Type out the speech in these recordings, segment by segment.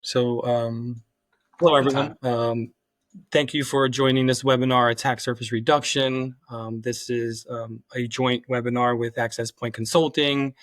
So, hello Hey, Ty. everyone. Thank you for joining this webinar, Attack Surface Reduction. This is a joint webinar with Access Point Consulting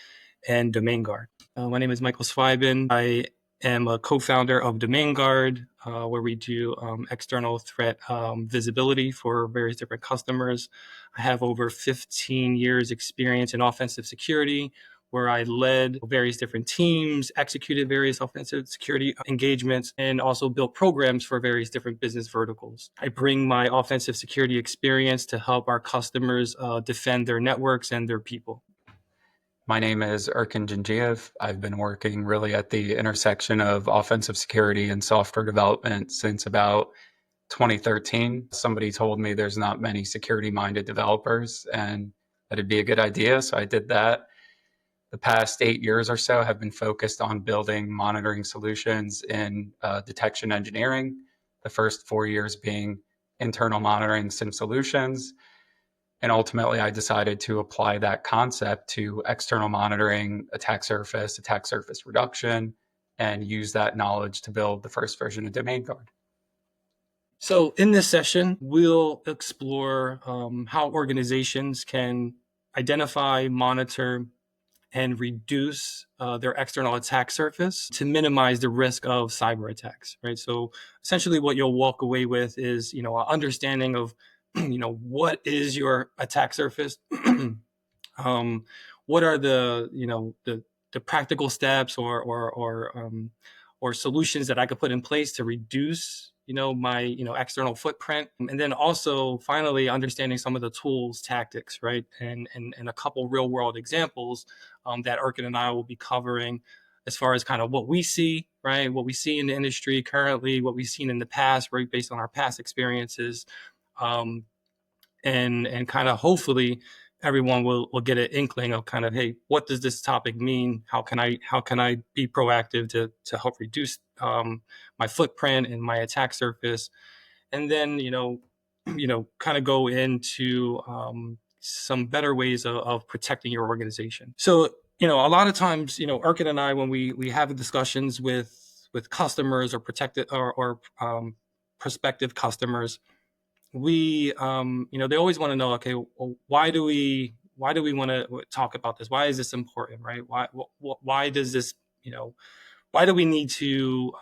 and DomainGuard. My name is Michael Sviben. I am a co-founder of DomainGuard, where we do external threat visibility for various different customers. I have over 15 years experience in offensive security, where I led various different teams, executed various offensive security engagements, and also built programs for various different business verticals. I bring my offensive security experience to help our customers defend their networks and their people. My name is Erkin Gengiev. I've been working really at the intersection of offensive security and software development since about 2013. Somebody told me there's not many security-minded developers and that it'd be a good idea, so I did that. The past 8 years or so have been focused on building monitoring solutions in detection engineering, the first 4 years being internal monitoring SIM solutions. And ultimately, I decided to apply that concept to external monitoring, attack surface reduction, and use that knowledge to build the first version of DomainGuard. So in this session, we'll explore how organizations can identify, monitor, and reduce their external attack surface to minimize the risk of cyber attacks, right? So essentially what you'll walk away with is, an understanding of, what is your attack surface? What are the practical steps or solutions that I could put in place to reduce my external footprint, and then also finally understanding some of the tools, tactics, right, and a couple real world examples that Erkin and I will be covering as far as kind of what we see, right, what we see in the industry currently, what we've seen in the past, right, based on our past experiences, um, and kind of hopefully everyone will get an inkling of kind of, hey, what does this topic mean? How can I be proactive to help reduce my footprint and my attack surface, and then kind of go into some better ways of protecting your organization. So a lot of times Erkin and I, when we have discussions with customers or protected or prospective customers, we they always want to know, okay, well, why do we want to talk about this? Why is this important, right? Why does this, why do we need to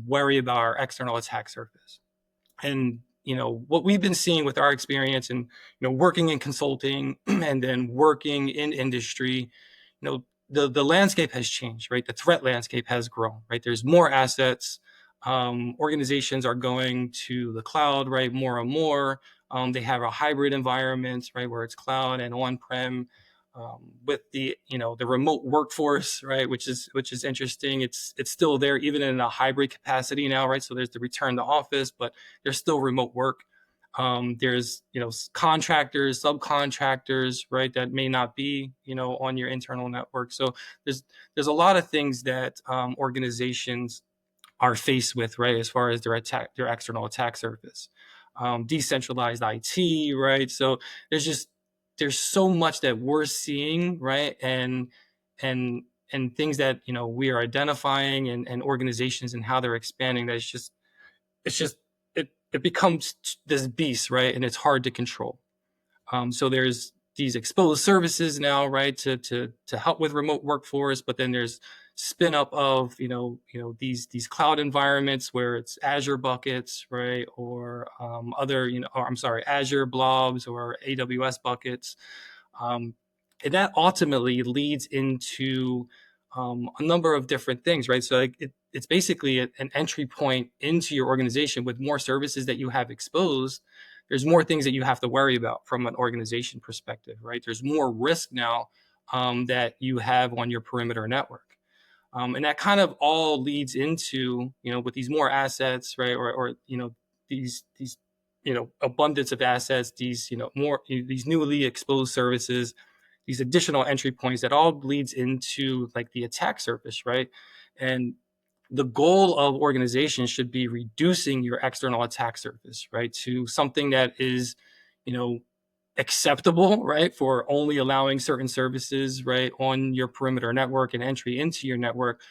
worry about our external attack surface? And what we've been seeing with our experience and working in consulting and then working in industry, the landscape has changed, right? The threat landscape has grown, right? There's more assets. Organizations are going to the cloud, right? More and more. They have a hybrid environment, right, where it's cloud and on-prem. With the remote workforce, right, which is interesting. It's still there even in a hybrid capacity now, right? So there's the return to office, but there's still remote work. There's contractors, subcontractors, right, that may not be on your internal network. So there's a lot of things that organizations are faced with, right, as far as their external attack surface. Decentralized IT, right? So there's so much that we're seeing, right, and and things that we are identifying, and organizations and how they're expanding. That it's just it becomes this beast, right, and it's hard to control. So there's these exposed services now, right, to help with remote workforce, but then there's spin up of these cloud environments where it's Azure buckets, right, or other or I'm sorry, Azure blobs or AWS buckets, and that ultimately leads into a number of different things, right? So like it's basically an entry point into your organization. With more services that you have exposed, there's more things that you have to worry about from an organization perspective, right? There's more risk now that you have on your perimeter network. And that kind of all leads into, with these more assets, right? Or these abundance of assets, these, more, these newly exposed services, these additional entry points, that all leads into like the attack surface, right? And the goal of organizations should be reducing your external attack surface, right, to something that is, you know, acceptable, right, for only allowing certain services, right, on your perimeter network and entry into your network,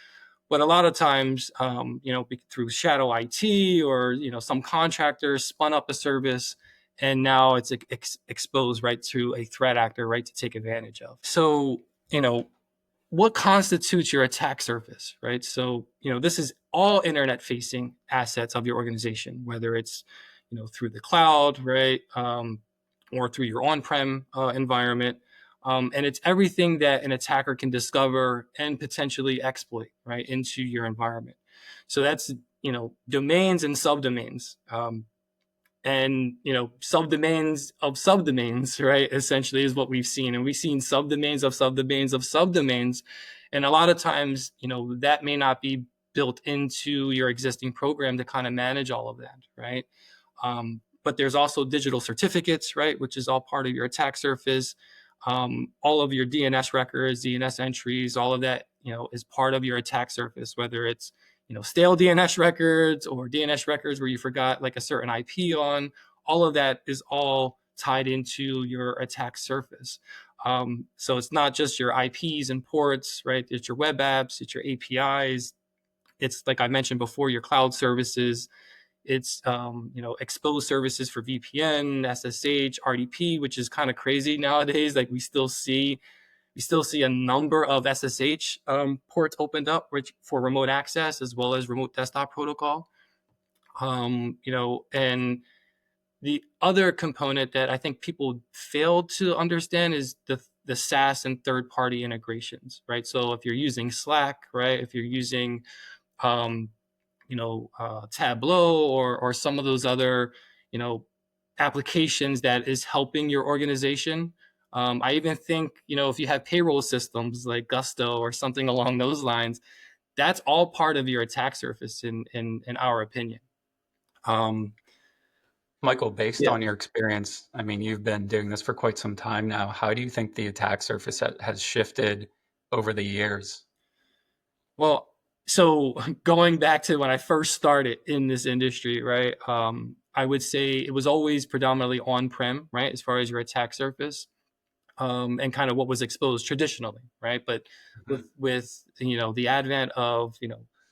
But a lot of times, through shadow IT or some contractor spun up a service, and now it's exposed right to a threat actor, right, to take advantage of. So what constitutes your attack surface, right? So this is all internet facing assets of your organization, whether it's through the cloud, right, or through your on-prem environment. And it's everything that an attacker can discover and potentially exploit, right, into your environment. So that's domains and subdomains, and subdomains of subdomains, right, essentially is what we've seen. And we've seen subdomains of subdomains of subdomains, and a lot of times that may not be built into your existing program to kind of manage all of that, right? But there's also digital certificates, right, which is all part of your attack surface. All of your DNS records, DNS entries, all of that is part of your attack surface, whether it's stale DNS records or DNS records where you forgot like a certain IP on. All of that is all tied into your attack surface. So it's not just your IPs and ports, right? It's your web apps, it's your APIs. It's, like I mentioned before, your cloud services. It's exposed services for VPN, SSH, RDP, which is kind of crazy nowadays. Like we still see a number of SSH ports opened up, which for remote access as well as remote desktop protocol. And the other component that I think people fail to understand is the SaaS and third-party integrations, right? So if you're using Slack, right, if you're using Tableau or some of those other applications that is helping your organization. I even think if you have payroll systems like Gusto or something along those lines, that's all part of your attack surface in our opinion. Michael, based Yeah. on your experience, I mean, you've been doing this for quite some time now. How do you think the attack surface has shifted over the years? Well, so going back to when I first started in this industry, right? I would say it was always predominantly on-prem, right, as far as your attack surface. And kind of what was exposed traditionally, right? But Mhm. with the advent of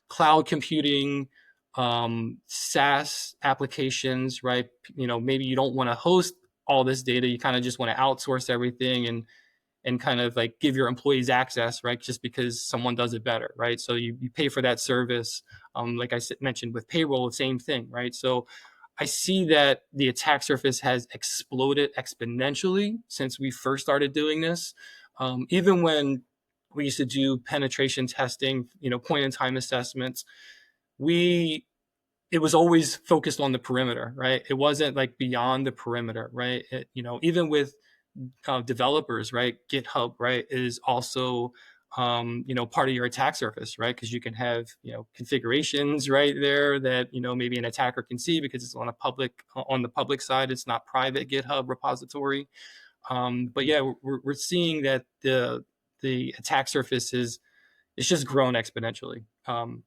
cloud computing, SaaS applications, right? Maybe you don't want to host all this data, you kind of just want to outsource everything and kind of like give your employees access, right? Just because someone does it better, right? So you pay for that service. Like I mentioned with payroll, same thing, right? So I see that the attack surface has exploded exponentially since we first started doing this. Even when we used to do penetration testing, point in time assessments, we it was always focused on the perimeter, right? It wasn't like beyond the perimeter, right? Even with developers, right? GitHub, right, is also part of your attack surface, right? Because you can have configurations right there that maybe an attacker can see because it's on the public side. It's not private GitHub repository. But yeah, we're seeing that the attack surface is it's just grown exponentially, and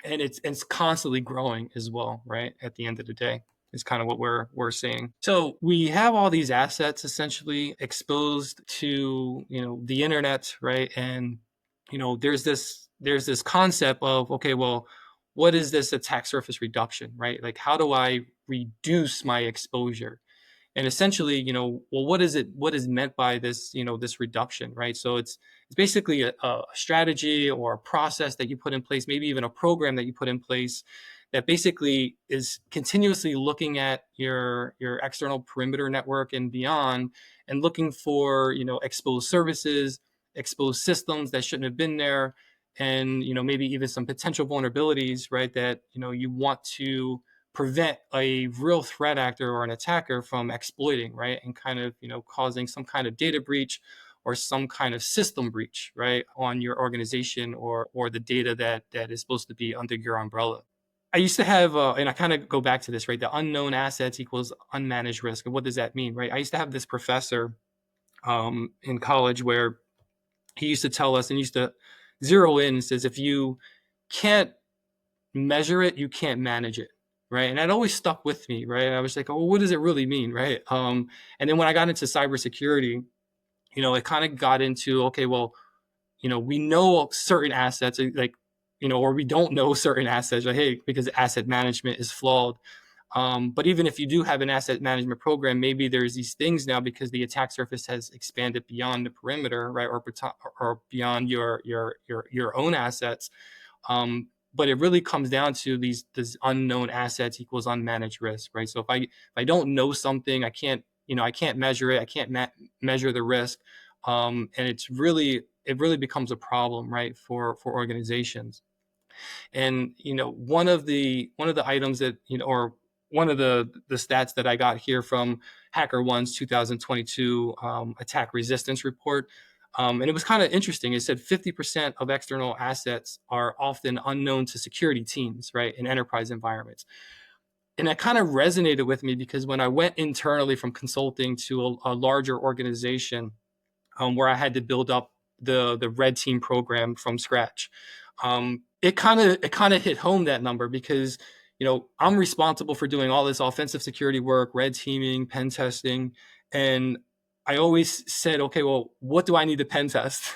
it's constantly growing as well, right? At the end of the day is kind of what we're seeing. So we have all these assets essentially exposed to the internet, right? And there's this concept of, okay, well, what is this attack surface reduction, right? Like how do I reduce my exposure? And essentially, well, what is meant by this, this reduction, right? So it's basically a strategy or a process that you put in place, maybe even a program that you put in place that basically is continuously looking at your external perimeter network and beyond, and looking for exposed services, exposed systems that shouldn't have been there, and maybe even some potential vulnerabilities, right, that you want to prevent a real threat actor or an attacker from exploiting, right, and kind of causing some kind of data breach or some kind of system breach, right, on your organization or the data that is supposed to be under your umbrella. I used to have, and I kind of go back to this, right? The unknown assets equals unmanaged risk. And what does that mean, right? I used to have this professor in college where he used to tell us and used to zero in and says, if you can't measure it, you can't manage it, right? And that always stuck with me, right? I was like, oh, what does it really mean, right? And then when I got into cybersecurity, it kind of got into, okay, well, we know certain assets, like or we don't know certain assets, like, hey, because asset management is flawed. But even if you do have an asset management program, maybe there's these things now because the attack surface has expanded beyond the perimeter, right, or beyond your own assets. But it really comes down to these unknown assets equals unmanaged risk, right? So if I don't know something, I can't measure it, I can't measure the risk, and it really becomes a problem, right, for organizations. And one of the items that or one of the stats that I got here from HackerOne's 2022 attack resistance report, and it was kind of interesting. It said 50% of external assets are often unknown to security teams, right, in enterprise environments. And that kind of resonated with me because when I went internally from consulting to a larger organization, where I had to build up the red team program from scratch. It kind of hit home, that number, because I'm responsible for doing all this offensive security work, red teaming, pen testing, and I always said, okay, well, what do I need to pen test?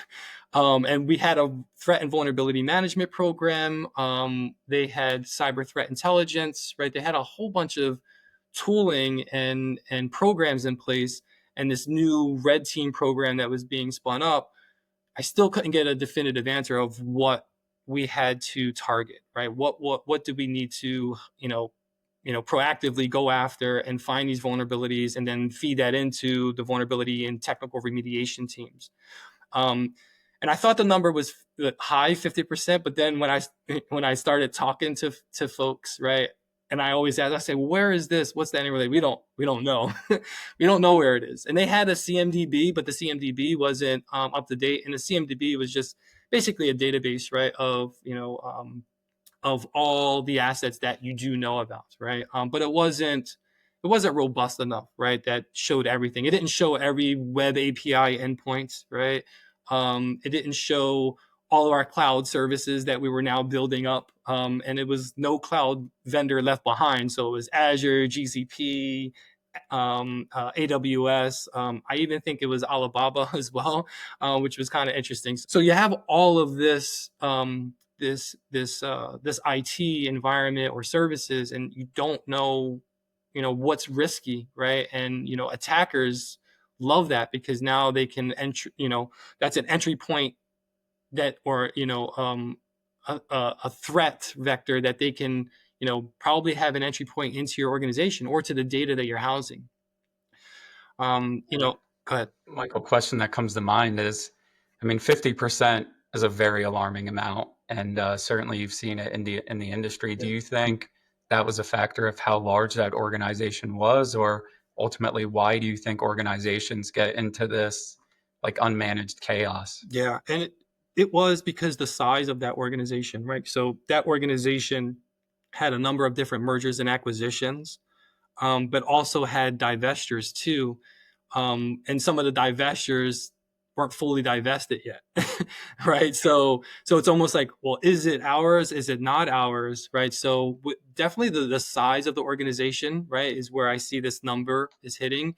And we had a threat and vulnerability management program. They had cyber threat intelligence, right? They had a whole bunch of tooling and programs in place, and this new red team program that was being spun up. I still couldn't get a definitive answer of what we had to target, right? What do we need to proactively go after and find these vulnerabilities and then feed that into the vulnerability and technical remediation teams. um, and I thought the number was high, 50%. But then when I started talking to folks, right, and I always ask, I say, well, where is this? What's that anyway? We don't know. We don't know where it is. And they had a CMDB, but the CMDB wasn't up to date, and the CMDB was just basically a database, right, of all the assets that you do know about, right? But it wasn't robust enough, right? That showed everything. It didn't show every web API endpoint, right? It didn't show all of our cloud services that we were now building up, and it was no cloud vendor left behind. So it was Azure, GCP, AWS. I even think it was Alibaba as well, which was kind of interesting. So you have all of this IT environment or services, and you don't know, what's risky, right? And attackers love that because now they can enter. That's an entry point that, or a threat vector that they can probably have an entry point into your organization or to the data that you're housing. Go ahead. Michael, question that comes to mind is, I mean, 50% is a very alarming amount, and certainly you've seen it in the industry. Do you think that was a factor of how large that organization was, or ultimately, why do you think organizations get into this like unmanaged chaos? Yeah, and it was because the size of that organization, right? So that organization had a number of different mergers and acquisitions, but also had divestures too. And some of the divestures weren't fully divested yet, right? So it's almost like, well, is it ours? Is it not ours? Right? So definitely the size of the organization, right, is where I see this number is hitting.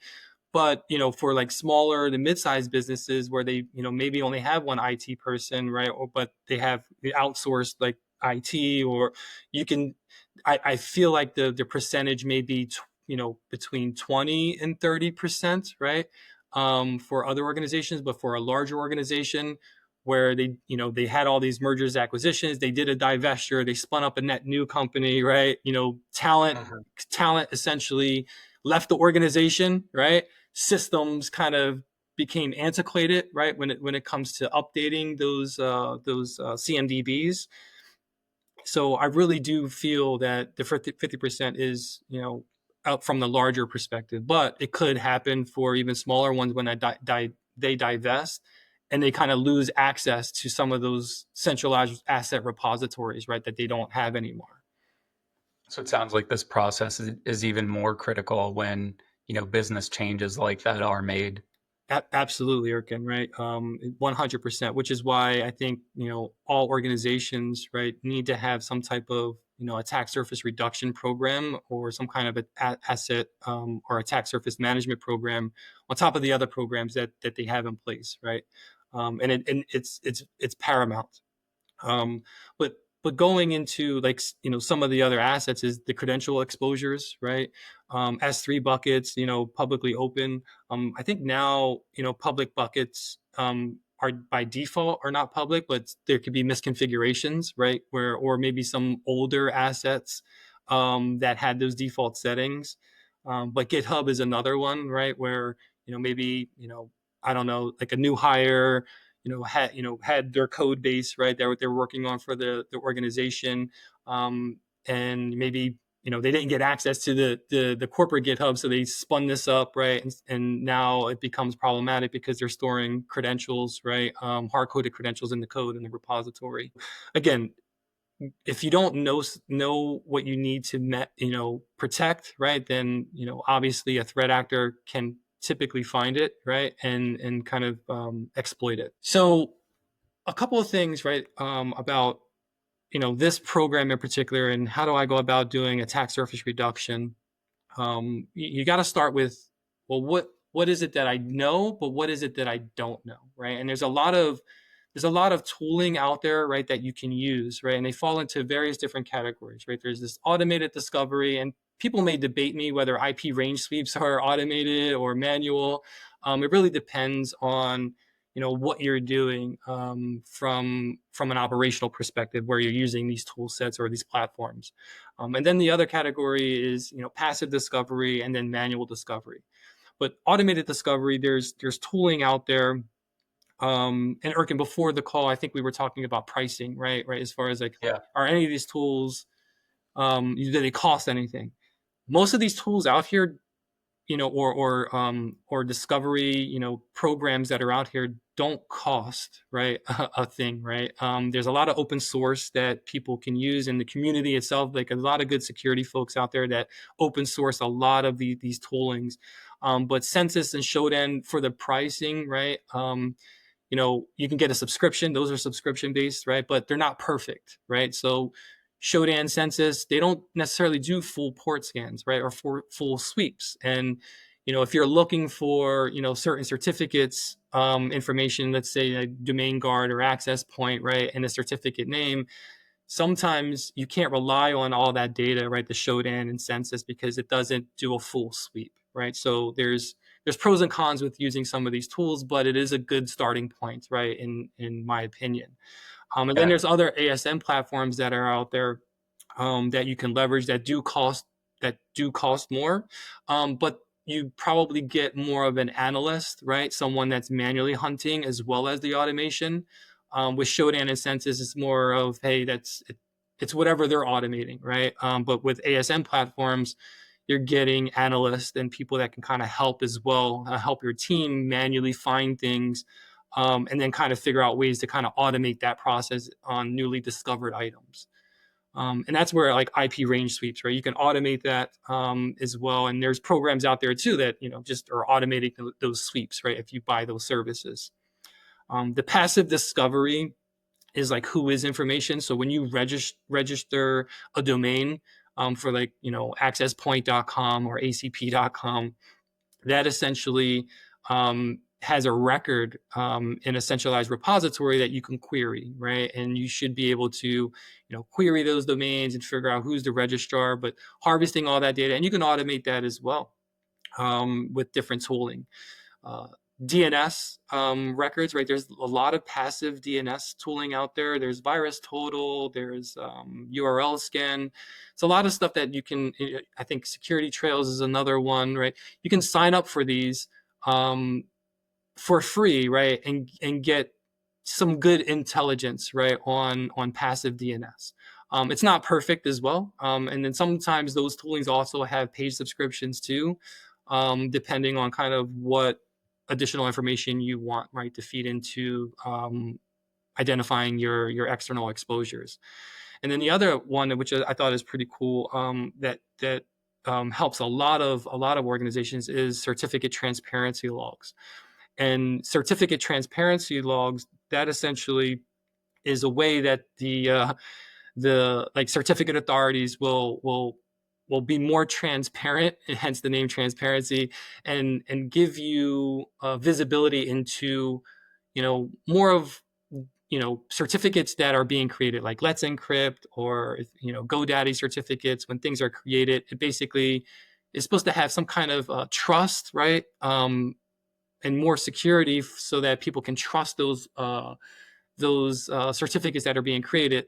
But for like smaller to mid-sized businesses where they maybe only have one IT person, right, or but they have the outsourced like IT, or you can, I feel like the percentage may be between 20 and 30%, right, for other organizations. But for a larger organization where they had all these mergers, acquisitions, they did a divestiture, they spun up a net new company, right, talent essentially left the organization, right? Systems kind of became antiquated, right? When it comes to updating those CMDBs. So I really do feel that the 50% is out from the larger perspective, but it could happen for even smaller ones when they divest and they kind of lose access to some of those centralized asset repositories, right, that they don't have anymore. So it sounds like this process is even more critical when, business changes like that are made. Absolutely, Erkin, right? 100%, which is why I think, all organizations, right, need to have some type of, attack surface reduction program or some kind of asset or attack surface management program on top of the other programs that they have in place, right? And it's paramount. But but going into like some of the other assets is the credential exposures, right? S3 buckets, publicly open. I think now public buckets are by default are not public, but there could be misconfigurations, right? Where or maybe some older assets that had those default settings. But GitHub is another one, right? Where maybe I don't know, like a new hire had their code base, right, they're working on for the organization, and maybe they didn't get access to the corporate GitHub, so they spun this up, right, and now it becomes problematic because they're storing credentials, right, hard-coded credentials in the code in the repository. Again, if you don't know what you need to protect, right, then obviously a threat actor can typically find it, right, and kind of exploit it. So a couple of things, right, about this program in particular, and how do I go about doing attack surface reduction. You got to start with, well, what is it that I know, but what is it that I don't know, right? And there's a lot of tooling out there, right, that you can use, right, and they fall into various different categories, right. There's this automated discovery, and people may debate me whether IP range sweeps are automated or manual. It really depends on what you're doing, from an operational perspective, where you're using these tool sets or these platforms. And then the other category is passive discovery, and then manual discovery. But automated discovery, there's tooling out there. And Erkin, before the call, I think we were talking about pricing, right? Right. As far as like, Yeah. are any of these tools, do they cost anything? Most of these tools out here, or discovery, programs that are out here don't cost, right, a thing, right? There's a lot of open source that people can use in the community itself, like a lot of good security folks out there that open source a lot of these toolings. But Census and Shodan for the pricing, right? You can get a subscription. Those are subscription based, right? But they're not perfect, right? So Shodan, Census, they don't necessarily do full port scans, right, or for full sweeps. And if you're looking for certain certificates, information, let's say like DomainGuard or access point, right, and a certificate name, sometimes you can't rely on all that data, right, the Shodan and Census, because it doesn't do a full sweep, right? So there's pros and cons with using some of these tools, but it is a good starting point, right, in my opinion. And then Yeah. there's other ASM platforms that are out there, that you can leverage, that do cost more, but you probably get more of an analyst, right? Someone that's manually hunting as well as the automation. With Shodan and Census, it's more of, hey, it's whatever they're automating, right? But with ASM platforms, you're getting analysts and people that can kind of help as well, help your team manually find things, and then kind of figure out ways to kind of automate that process on newly discovered items. And that's where like IP range sweeps, right? You can automate that, as well. And there's programs out there too that just are automating those sweeps, right, if you buy those services. The passive discovery is like Whois information. So when you register a domain, for like accesspoint.com or acp.com, that essentially has a record, in a centralized repository that you can query, right? And you should be able to query those domains and figure out who's the registrar, but harvesting all that data, and you can automate that as well, with different tooling. uh, DNS, records, right? There's a lot of passive DNS tooling out there. There's Virus Total, there's URL Scan. It's a lot of stuff that you can, I think Security Trails is another one, right? You can sign up for these, for free, right? And get some good intelligence, right, on passive DNS. It's not perfect as well. And then sometimes those toolings also have paid subscriptions too, depending on kind of what additional information you want, right, to feed into, identifying your external exposures. And then the other one, which I thought is pretty cool, that helps a lot of organizations, is certificate transparency logs. And certificate transparency logs, that essentially is a way that the like certificate authorities will be more transparent, hence the name transparency, and give you visibility into more of certificates that are being created, like Let's Encrypt or GoDaddy certificates. When things are created, it basically is supposed to have some kind of trust, right? And more security, so that people can trust those certificates that are being created.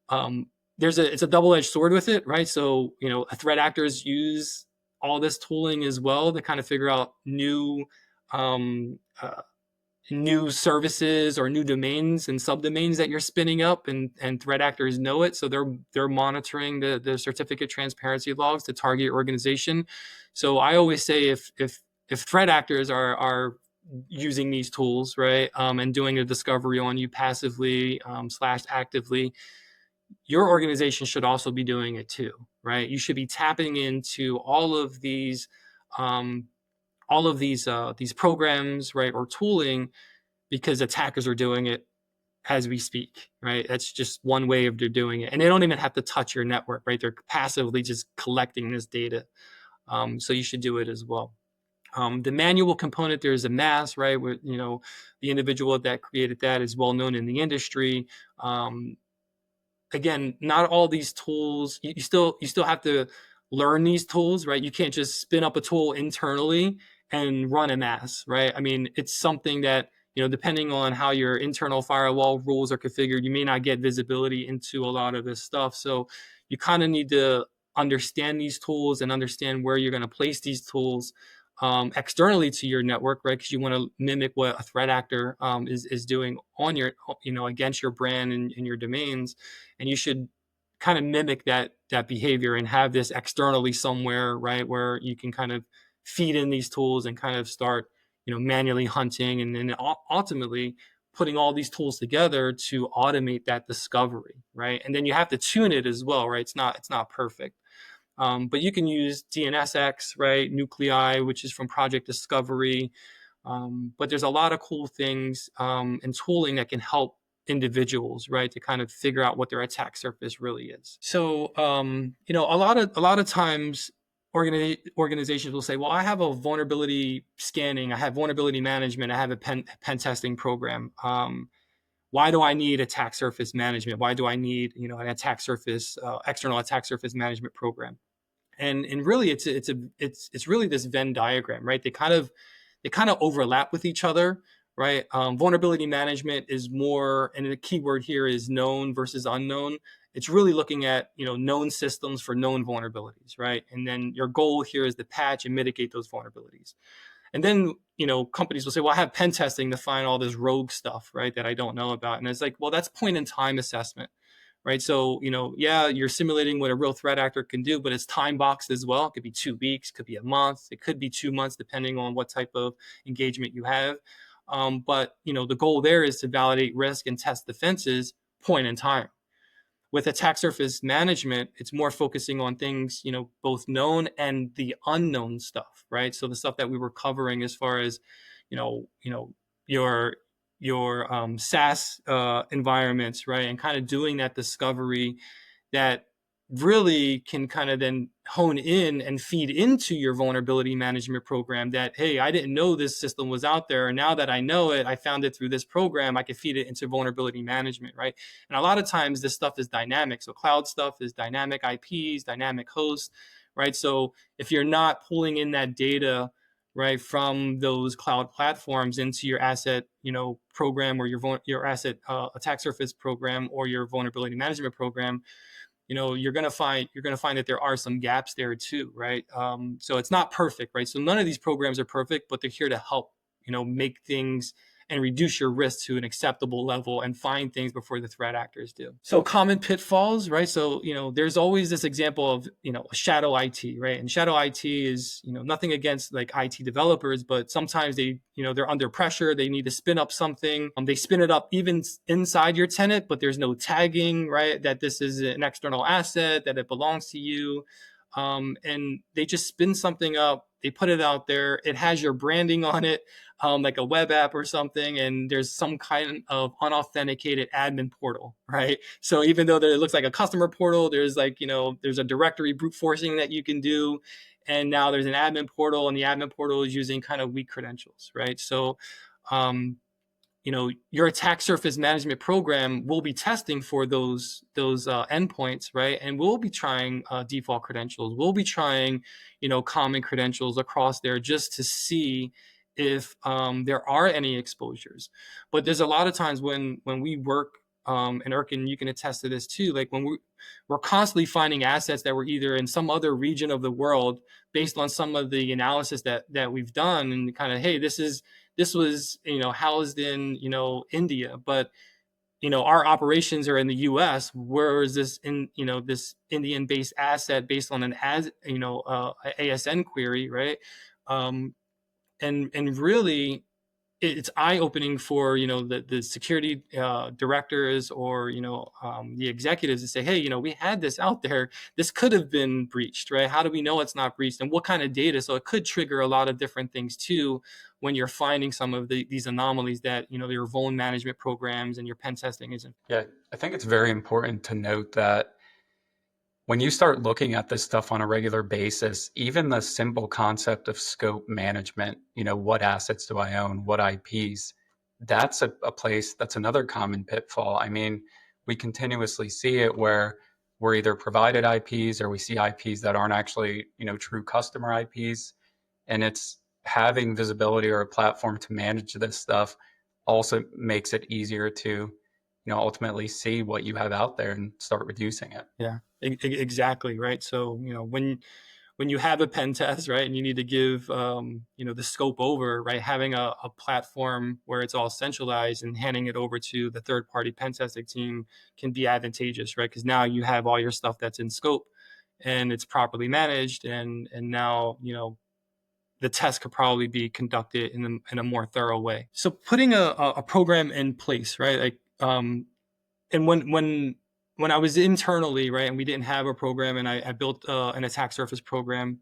um, it's a double-edged sword with it, right? So threat actors use all this tooling as well to kind of figure out um, uh, new services or new domains and subdomains that you're spinning up, and threat actors know it, so they're monitoring the certificate transparency logs to target your organization. So I always say, if threat actors are using these tools, right, and doing a discovery on you passively slash actively, your organization should also be doing it too, right? You should be tapping into um, all of these programs, right, or tooling, because attackers are doing it as we speak, right? That's just one way of doing it, and they don't even have to touch your network, right? They're passively just collecting this data. So you should do it as well. The manual component, there's a mass, right? Where the individual that created that is well known in the industry. Again, not all these tools, you still have to learn these tools, right? You can't just spin up a tool internally and run a mass, right? I mean, it's something that, depending on how your internal firewall rules are configured, you may not get visibility into a lot of this stuff. So you kind of need to understand these tools and understand where you're going to place these tools externally to your network, right? Because you want to mimic what a threat actor is doing on your, against your brand and your domains, and you should kind of mimic that behavior and have this externally somewhere, right, where you can kind of feed in these tools and kind of start, manually hunting, and then ultimately putting all these tools together to automate that discovery, right? And then you have to tune it as well, right? It's not perfect. But you can use DNSX, right? Nuclei, which is from Project Discovery. But there's a lot of cool things and tooling that can help individuals, right, to kind of figure out what their attack surface really is. So, a lot of times organizations will say, well, I have a vulnerability scanning, I have vulnerability management, I have a pen testing program. Why do I need attack surface management? Why do I need, an attack surface, external attack surface management program? And really, it's really this Venn diagram, right? They kind of overlap with each other, right? Vulnerability management is more, and the key word here is known versus unknown. It's really looking at known systems for known vulnerabilities, right? And then your goal here is to patch and mitigate those vulnerabilities. And then companies will say, well, I have pen testing to find all this rogue stuff, right, that I don't know about. And it's like, well, that's point in time assessment, right? So, yeah, you're simulating what a real threat actor can do, but it's time boxed as well. It could be 2 weeks, could be a month, it could be 2 months, depending on what type of engagement you have. But the goal there is to validate risk and test defenses point in time. With attack surface management, it's more focusing on things, both known and the unknown stuff, right? So the stuff that we were covering as far as, your SaaS environments, right? And kind of doing that discovery that really can kind of then hone in and feed into your vulnerability management program, that, hey, I didn't know this system was out there, and now that I know it, I found it through this program, I can feed it into vulnerability management, right? And a lot of times this stuff is dynamic. So cloud stuff is dynamic IPs, dynamic hosts, right? So if you're not pulling in that data, right, from those cloud platforms into your asset, program, or your asset attack surface program, or your vulnerability management program, you're going to find that there are some gaps there too, right? So it's not perfect, right? So none of these programs are perfect, but they're here to help, make things and reduce your risk to an acceptable level and find things before the threat actors do. So common pitfalls, right? So, there's always this example of, shadow IT, right? And shadow IT is, nothing against like IT developers, but sometimes they're under pressure. They need to spin up something. They spin it up even inside your tenant, but there's no tagging, right? That this is an external asset, that it belongs to you. And they just spin something up. They put it out there. It has your branding on it, like a web app or something. And there's some kind of unauthenticated admin portal, right? So even though it looks like a customer portal, there's there's a directory brute forcing that you can do. And now there's an admin portal, and the admin portal is using kind of weak credentials, right? So, your attack surface management program will be testing for those endpoints, right? And we'll be trying default credentials. We'll be trying, common credentials across there just to see if there are any exposures. But there's a lot of times when we work, and Erkin, you can attest to this too. Like when we're constantly finding assets that were either in some other region of the world based on some of the analysis that we've done, and kind of, hey, this was housed in India, but our operations are in the US. Where is this in this Indian based asset based on an ASN query, right? And really it's eye opening for the security directors, or the executives, to say, hey, we had this out there. This could have been breached, right? How do we know it's not breached, and what kind of data? So it could trigger a lot of different things too when you're finding some of these anomalies that your vuln management programs and your pen testing isn't. Yeah, I think it's very important to note that when you start looking at this stuff on a regular basis, even the simple concept of scope management, what assets do I own, what IPs, that's a place, that's another common pitfall. I mean, we continuously see it where we're either provided IPs or we see IPs that aren't actually, true customer IPs. And it's having visibility or a platform to manage this stuff also makes it easier to, ultimately see what you have out there and start reducing it. Yeah, exactly, right. So when you have a pen test, right, and you need to give the scope over, right, having a platform where it's all centralized and handing it over to the third party pen testing team can be advantageous, right? Because now you have all your stuff that's in scope and it's properly managed, and now the test could probably be conducted in a more thorough way. So putting a program in place, right, like and when I was internally, right, and we didn't have a program, and I built an attack surface program,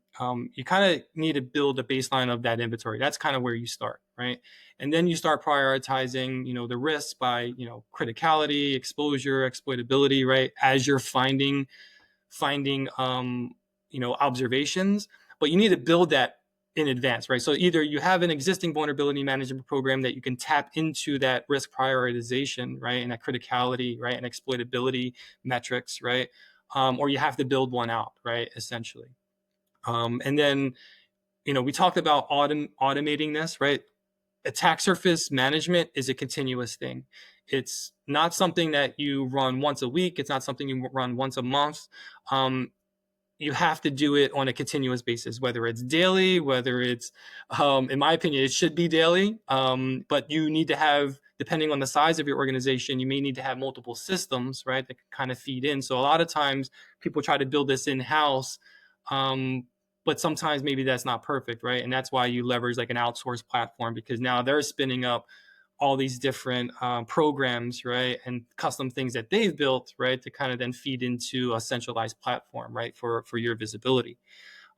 you kind of need to build a baseline of that inventory. That's kind of where you start, right? And then you start prioritizing, the risks by, criticality, exposure, exploitability, right? As you're finding observations, but you need to build that in advance, right? So either you have an existing vulnerability management program that you can tap into that risk prioritization, right, and that criticality, right, and exploitability metrics, right, or you have to build one out, right, essentially. And then we talked about automating this, right? Attack surface management is a continuous thing. It's not something that you run once a week. It's not something you run once a month. You have to do it on a continuous basis, whether it's daily, whether it's, in my opinion, it should be daily. But you need to have, depending on the size of your organization, you may need to have multiple systems, right, that can kind of feed in. So a lot of times people try to build this in-house, but sometimes maybe that's not perfect, right? And that's why you leverage like an outsourced platform, because now they're spinning up all these different programs, right, and custom things that they've built, right, to kind of then feed into a centralized platform, right, for your visibility.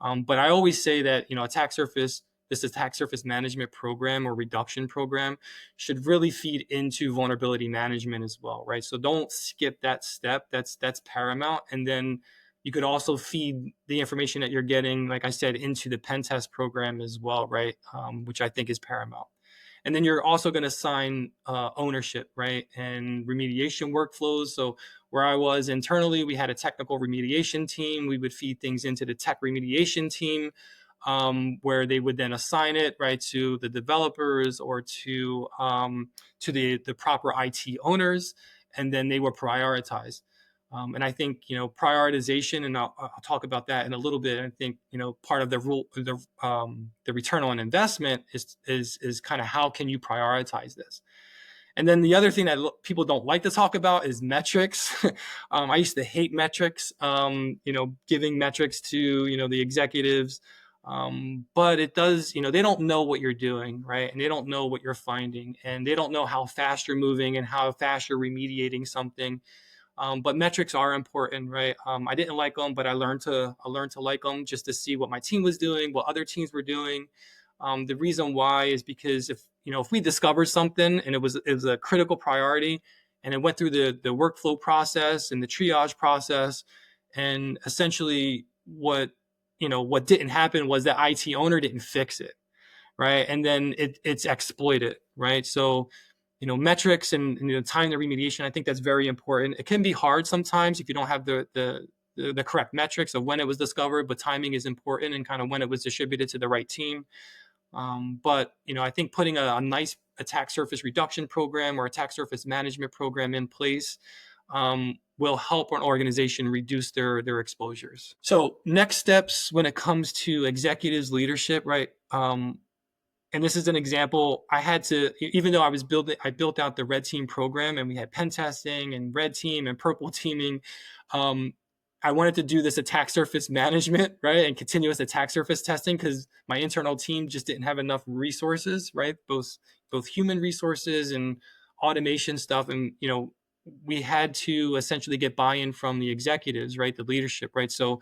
But I always say that this attack surface management program or reduction program should really feed into vulnerability management as well, right? So don't skip that step. That's paramount. And then you could also feed the information that you're getting, like I said, into the pen test program as well, right? Which I think is paramount. And then you're also going to assign ownership, right, and remediation workflows. So where I was internally, we had a technical remediation team. We would feed things into the tech remediation team, where they would then assign it, right, to the developers or to the proper IT owners, and then they were prioritized. And I think prioritization, and I'll talk about that in a little bit. I think part of the return on investment is kind of how can you prioritize this. And then the other thing that people don't like to talk about is metrics. I used to hate metrics, giving metrics to the executives, but it does, they don't know what you're doing, right? And they don't know what you're finding, and they don't know how fast you're moving and how fast you're remediating something. But metrics are important, right? I didn't like them, but I learned to like them just to see what my team was doing, what other teams were doing. The reason why is because if we discovered something and it was a critical priority, and it went through the workflow process and the triage process, and essentially what didn't happen was that IT owner didn't fix it, right? And then it's exploited, right? So metrics and time to remediation. I think that's very important. It can be hard sometimes if you don't have the correct metrics of when it was discovered, but timing is important and kind of when it was distributed to the right team. But I think putting a nice attack surface reduction program or attack surface management program in place will help an organization reduce their exposures. So next steps when it comes to executives leadership, right? And this is an example. I had to, even though I built out the red team program and we had pen testing and red team and purple teaming. I wanted to do this attack surface management, right? And continuous attack surface testing because my internal team just didn't have enough resources, right? Both human resources and automation stuff. And, we had to essentially get buy-in from the executives, right? The leadership, right? So,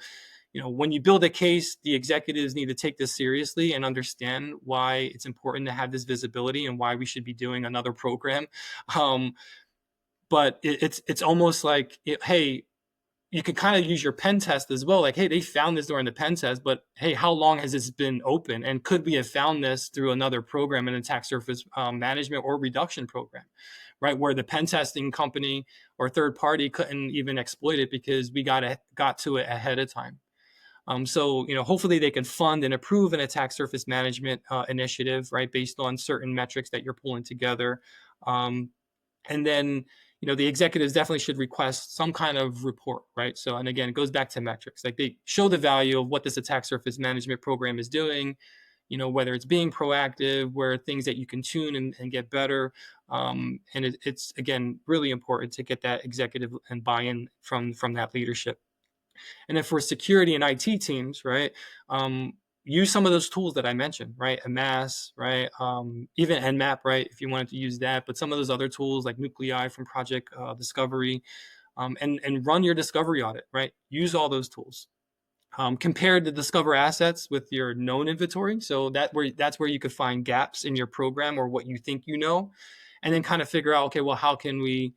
when you build a case, the executives need to take this seriously and understand why it's important to have this visibility and why we should be doing another program. But it's almost like, hey, you could kind of use your pen test as well. Like, hey, they found this during the pen test, but hey, how long has this been open? And could we have found this through another program, an attack surface management or reduction program, right? Where the pen testing company or third party couldn't even exploit it because we got to it ahead of time. So, hopefully they can fund and approve an attack surface management initiative, right, based on certain metrics that you're pulling together. And then, the executives definitely should request some kind of report, right? So, and again, it goes back to metrics. Like they show the value of what this attack surface management program is doing, whether it's being proactive, where things that you can tune and get better. And it's, again, really important to get that executive and buy-in from that leadership. And then for security and IT teams, right, use some of those tools that I mentioned, right? Amass, right? Even Nmap, right? If you wanted to use that, but some of those other tools like Nuclei from Project Discovery, and run your discovery audit, right? Use all those tools. Compare the discover assets with your known inventory. So that's where you could find gaps in your program or what you think and then kind of figure out, okay, well, how can we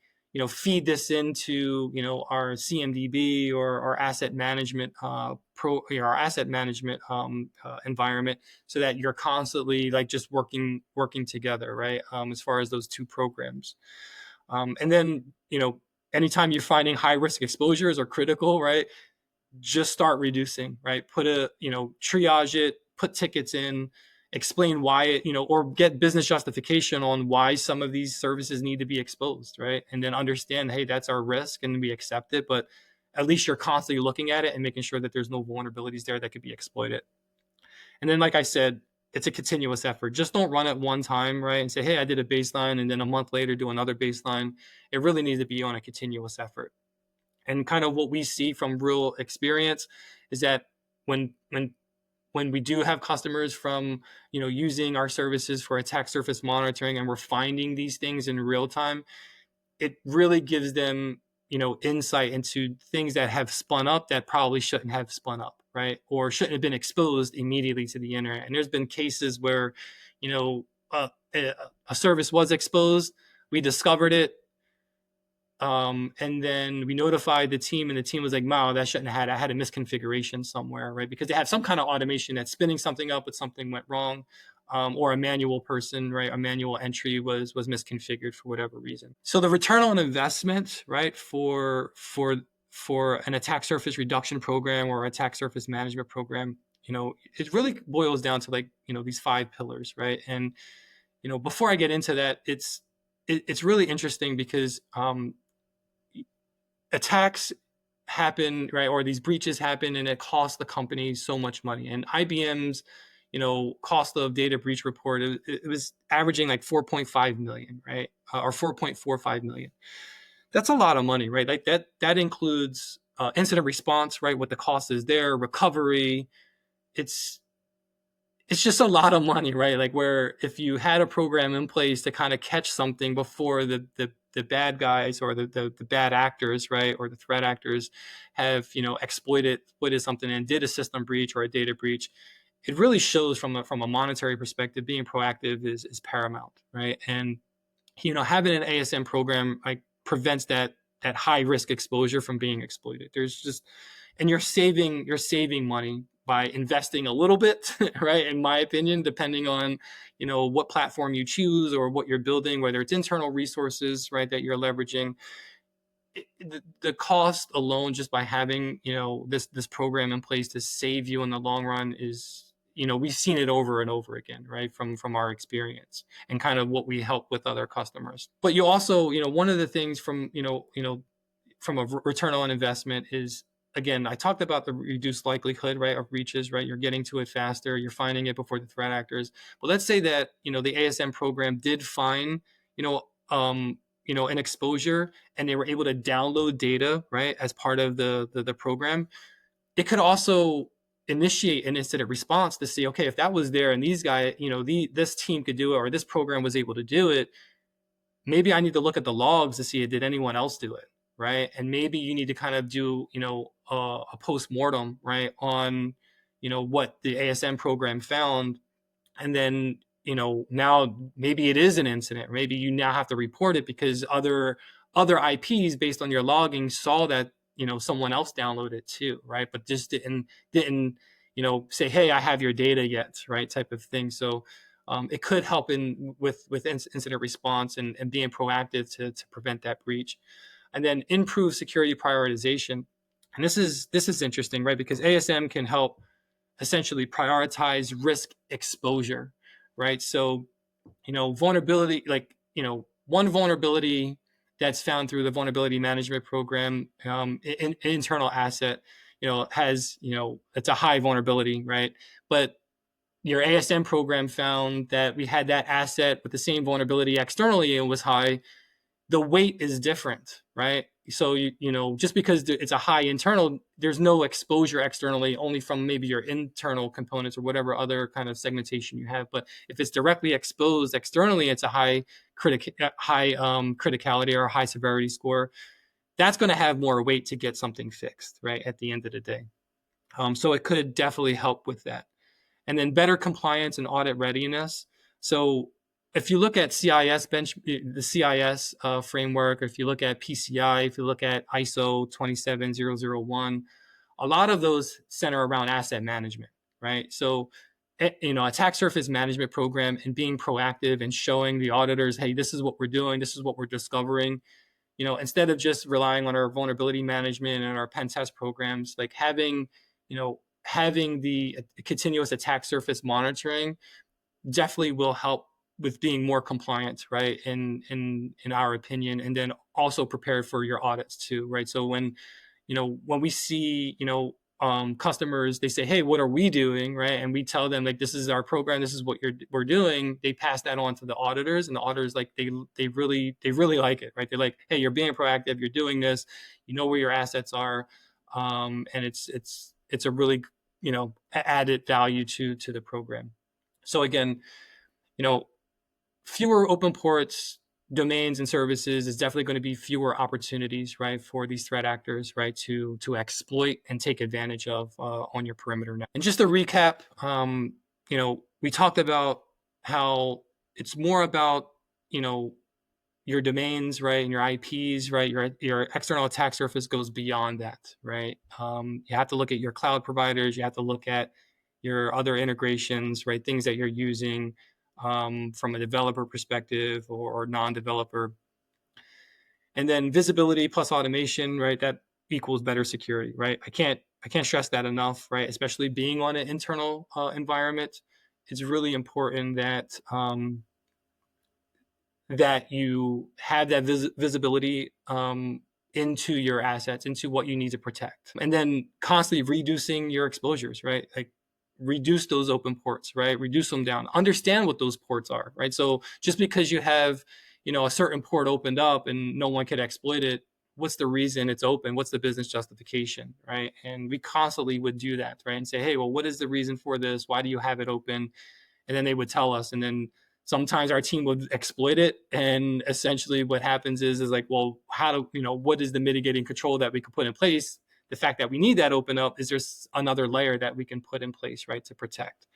feed this into our CMDB or our asset management our asset management environment, so that you're constantly like just working together, right? As far as those two programs, and then anytime you're finding high risk exposures or critical, right? Just start reducing, right? Triage it, put tickets in, explain why it, or get business justification on why some of these services need to be exposed, right? And then understand, hey, that's our risk and we accept it, but at least you're constantly looking at it and making sure that there's no vulnerabilities there that could be exploited. And then, like I said, it's a continuous effort. Just don't run it one time, right? And say, hey, I did a baseline, and then a month later do another baseline. It really needs to be on a continuous effort. And kind of what we see from real experience is that when we do have customers from using our services for attack surface monitoring, and we're finding these things in real time, it really gives them insight into things that have spun up that probably shouldn't have spun up, right? Or shouldn't have been exposed immediately to the internet. And there's been cases where a service was exposed, we discovered it, and then we notified the team, and the team was like, wow, that shouldn't have I had a misconfiguration somewhere, right? Because they have some kind of automation that's spinning something up, but something went wrong. Or a manual person, right? A manual entry was misconfigured for whatever reason. So the return on investment, right, for an attack surface reduction program or attack surface management program, it really boils down to these 5 pillars, right? And before I get into that, it's really interesting because attacks happen, right? Or these breaches happen, and it costs the company so much money. And IBM's cost of data breach report, it was averaging like 4.5 million, right? Or 4.45 million. That's a lot of money, right? Like that includes incident response, right? What the cost is there, recovery. It's just a lot of money, right? Like where if you had a program in place to kind of catch something before the bad guys or the bad actors, right? Or the threat actors have, exploited something and did a system breach or a data breach, it really shows from a monetary perspective, being proactive is paramount, right? And having an ASM program like prevents that high risk exposure from being exploited. And you're saving money by investing a little bit, right? In my opinion, depending on, what platform you choose or what you're building, whether it's internal resources, right, that you're leveraging. The cost alone just by having, this program in place to save you in the long run is, we've seen it over and over again, right, from our experience and kind of what we help with other customers. But you also, one of the things from, from a return on investment is, again, I talked about the reduced likelihood, right, of breaches, right? You're getting to it faster, you're finding it before the threat actors. But let's say that, the ASM program did find, an exposure, and they were able to download data, right, as part of the program. It could also initiate an incident response to see, okay, if that was there and these guys, this team could do it, or this program was able to do it, maybe I need to look at the logs to see, did anyone else do it, right? And maybe you need to kind of do, a post-mortem, right, on, what the ASM program found. And then, now maybe it is an incident. Maybe you now have to report it because other IPs based on your logging saw that, someone else downloaded it too, right? But just didn't, say, hey, I have your data yet, right? Type of thing. So it could help with incident response and being proactive to prevent that breach. And then improve security prioritization. And this is interesting, right? Because ASM can help essentially prioritize risk exposure, right? So, vulnerability, like, one vulnerability that's found through the vulnerability management program, internal asset, has, it's a high vulnerability, right? But your ASM program found that we had that asset with the same vulnerability externally and was high. The weight is different, right? So just because it's a high internal, there's no exposure externally, only from maybe your internal components or whatever other kind of segmentation you have. But if it's directly exposed externally, it's a high criticality or a high severity score. That's going to have more weight to get something fixed, right, at the end of the day. So it could definitely help with that. And then better compliance and audit readiness. So if you look at the CIS framework, or if you look at PCI, if you look at ISO 27001, a lot of those center around asset management, right? So, attack surface management program and being proactive and showing the auditors, hey, this is what we're doing, this is what we're discovering. Instead of just relying on our vulnerability management and our pen test programs, like having the continuous attack surface monitoring definitely will help with being more compliant, right? In our opinion, and then also prepared for your audits too, right? So when we see, customers, they say, hey, what are we doing, right? And we tell them, like, this is our program, this is what we're doing. They pass that on to the auditors, and the auditors, like, they really like it, right? They're like, hey, you're being proactive, you're doing this, where your assets are, and it's a really, added value to the program. So again, fewer open ports, domains, and services is definitely going to be fewer opportunities, right, for these threat actors, right, to exploit and take advantage of on your perimeter net. And just to recap, we talked about how it's more about, your domains, right, and your IPs, right, your external attack surface goes beyond that, right? You have to look at your cloud providers, you have to look at your other integrations, right, things that you're using from a developer perspective or non-developer. And then visibility plus automation, right, that equals better security, right? I can't stress that enough, right? Especially being on an internal environment, it's really important that that you have that visibility into your assets, into what you need to protect, and then constantly reducing your exposures, right? Like, reduce those open ports, right? Reduce them down. Understand what those ports are, right? So just because you have, a certain port opened up and no one could exploit it, what's the reason it's open? What's the business justification, right? And we constantly would do that, right? And say, hey, well, what is the reason for this? Why do you have it open? And then they would tell us, and then sometimes our team would exploit it. And essentially what happens is like, well, what is the mitigating control that we could put in place? The fact that we need that open up, is there's another layer that we can put in place, right, to protect.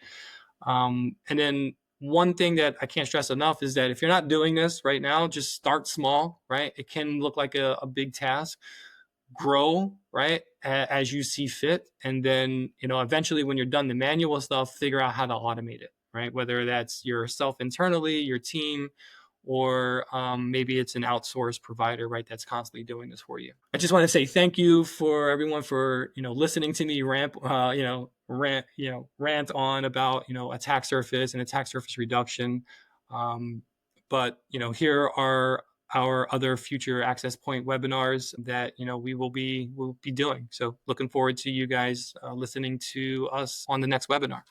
And then one thing that I can't stress enough is that if you're not doing this right now, just start small, right? It can look like a big task, grow, right, as you see fit. And then, eventually when you're done the manual stuff, figure out how to automate it, right? Whether that's yourself internally, your team, or maybe it's an outsourced provider, right, that's constantly doing this for you. I just want to say thank you for everyone for listening to me rant on about attack surface and attack surface reduction. But here are our other future access point webinars that we'll be doing. So looking forward to you guys listening to us on the next webinar.